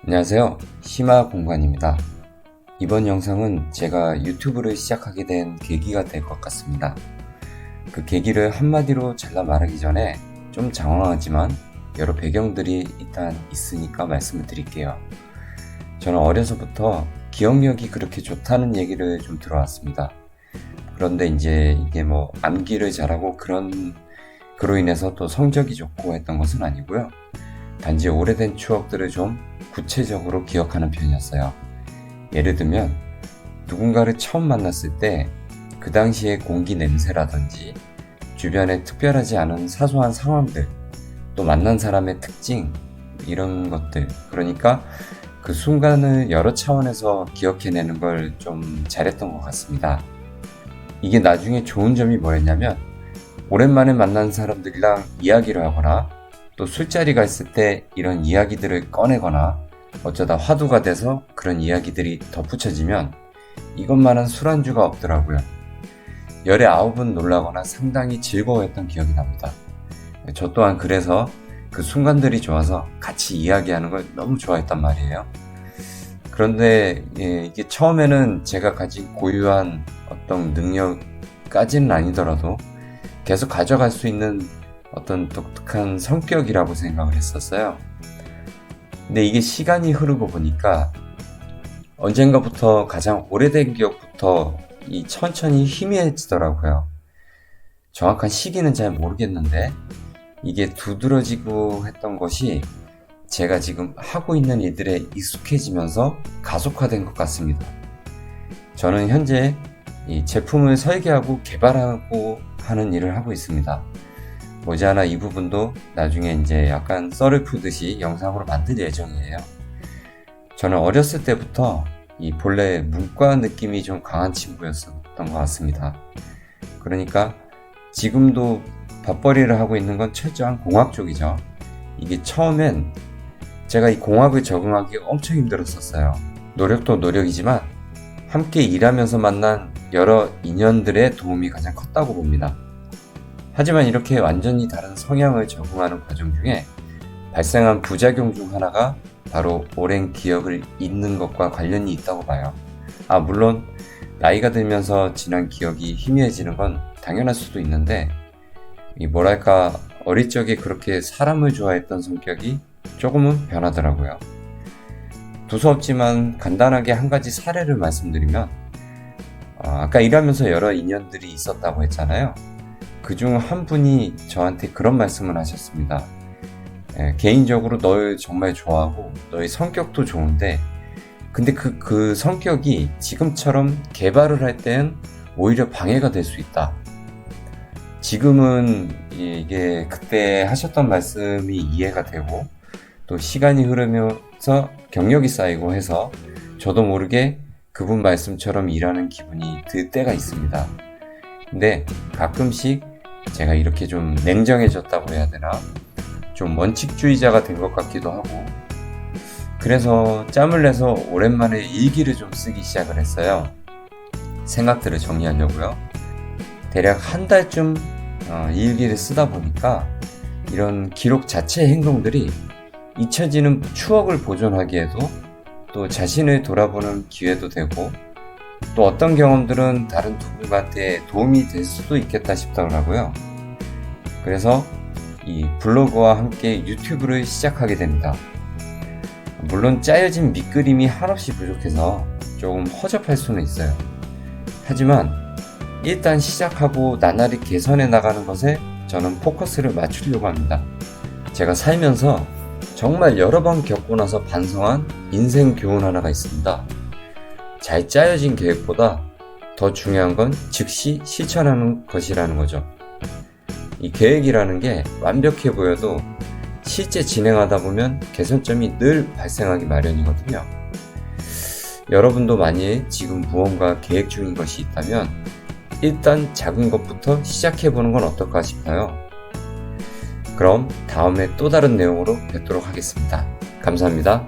안녕하세요. 심화공간입니다. 이번 영상은 제가 유튜브를 시작하게 된 계기가 될 것 같습니다. 그 계기를 한마디로 잘라 말하기 전에 좀 장황하지만 여러 배경들이 일단 있으니까 말씀을 드릴게요. 저는 어려서부터 기억력이 그렇게 좋다는 얘기를 좀 들어왔습니다. 그런데 이제 이게 암기를 잘하고 그로 인해서 또 성적이 좋고 했던 것은 아니고요. 단지 오래된 추억들을 좀 구체적으로 기억하는 편이었어요. 예를 들면 누군가를 처음 만났을 때 그 당시의 공기 냄새라든지 주변에 특별하지 않은 사소한 상황들, 또 만난 사람의 특징, 이런 것들, 그러니까 그 순간을 여러 차원에서 기억해내는 걸 좀 잘했던 것 같습니다. 이게 나중에 좋은 점이 뭐였냐면 오랜만에 만난 사람들이랑 이야기를 하거나 또 술자리가 있을 때 이런 이야기들을 꺼내거나 어쩌다 화두가 돼서 그런 이야기들이 덧붙여지면 이것만한 술안주가 없더라고요. 열의 아홉은 놀라거나 상당히 즐거워했던 기억이 납니다. 저 또한 그래서 그 순간들이 좋아서 같이 이야기하는 걸 너무 좋아했단 말이에요. 그런데 이게 처음에는 제가 가진 고유한 어떤 능력까지는 아니더라도 계속 가져갈 수 있는 어떤 독특한 성격이라고 생각을 했었어요. 근데 이게 시간이 흐르고 보니까 언젠가부터 가장 오래된 기억부터 천천히 희미해지더라고요. 정확한 시기는 잘 모르겠는데 이게 두드러지고 했던 것이 제가 지금 하고 있는 일들에 익숙해지면서 가속화된 것 같습니다. 저는 현재 이 제품을 설계하고 개발하고 하는 일을 하고 있습니다. 머지않아 이 부분도 나중에 이제 약간 썰을 풀듯이 영상으로 만들 예정이에요. 저는 어렸을 때부터 이 본래 문과 느낌이 좀 강한 친구였던 것 같습니다. 그러니까 지금도 밥벌이를 하고 있는 건 철저한 공학 쪽이죠. 이게 처음엔 제가 이 공학을 적응하기 엄청 힘들었었어요. 노력도 노력이지만 함께 일하면서 만난 여러 인연들의 도움이 가장 컸다고 봅니다. 하지만 이렇게 완전히 다른 성향을 적응하는 과정 중에 발생한 부작용 중 하나가 바로 오랜 기억을 잊는 것과 관련이 있다고 봐요. 물론 나이가 들면서 지난 기억이 희미해지는 건 당연할 수도 있는데 어릴 적에 그렇게 사람을 좋아했던 성격이 조금은 변하더라고요. 두서없지만 간단하게 한 가지 사례를 말씀드리면 아까 일하면서 여러 인연들이 있었다고 했잖아요. 그중 한 분이 저한테 그런 말씀을 하셨습니다. 개인적으로 널 정말 좋아하고 너의 성격도 좋은데 근데 그 성격이 지금처럼 개발을 할 때는 오히려 방해가 될 수 있다. 지금은 이게 그때 하셨던 말씀이 이해가 되고 또 시간이 흐르면서 경력이 쌓이고 해서 저도 모르게 그분 말씀처럼 일하는 기분이 들 때가 있습니다. 근데 가끔씩 제가 이렇게 좀 냉정해졌다고 해야 되나? 좀 원칙주의자가 된 것 같기도 하고 그래서 짬을 내서 오랜만에 일기를 좀 쓰기 시작을 했어요. 생각들을 정리하려고요. 대략 한 달쯤 일기를 쓰다 보니까 이런 기록 자체의 행동들이 잊혀지는 추억을 보존하기에도 또 자신을 돌아보는 기회도 되고 또 어떤 경험들은 다른 누군가한테 도움이 될 수도 있겠다 싶더라고요. 그래서 이 블로그와 함께 유튜브를 시작하게 됩니다. 물론 짜여진 밑그림이 한없이 부족해서 조금 허접할 수는 있어요. 하지만 일단 시작하고 나날이 개선해 나가는 것에 저는 포커스를 맞추려고 합니다. 제가 살면서 정말 여러 번 겪고 나서 반성한 인생 교훈 하나가 있습니다. 잘 짜여진 계획보다 더 중요한 건 즉시 실천하는 것이라는 거죠. 이 계획이라는 게 완벽해 보여도 실제 진행하다 보면 개선점이 늘 발생하기 마련이거든요. 여러분도 만일 지금 무언가 계획 중인 것이 있다면 일단 작은 것부터 시작해보는 건 어떨까 싶어요. 그럼 다음에 또 다른 내용으로 뵙도록 하겠습니다. 감사합니다.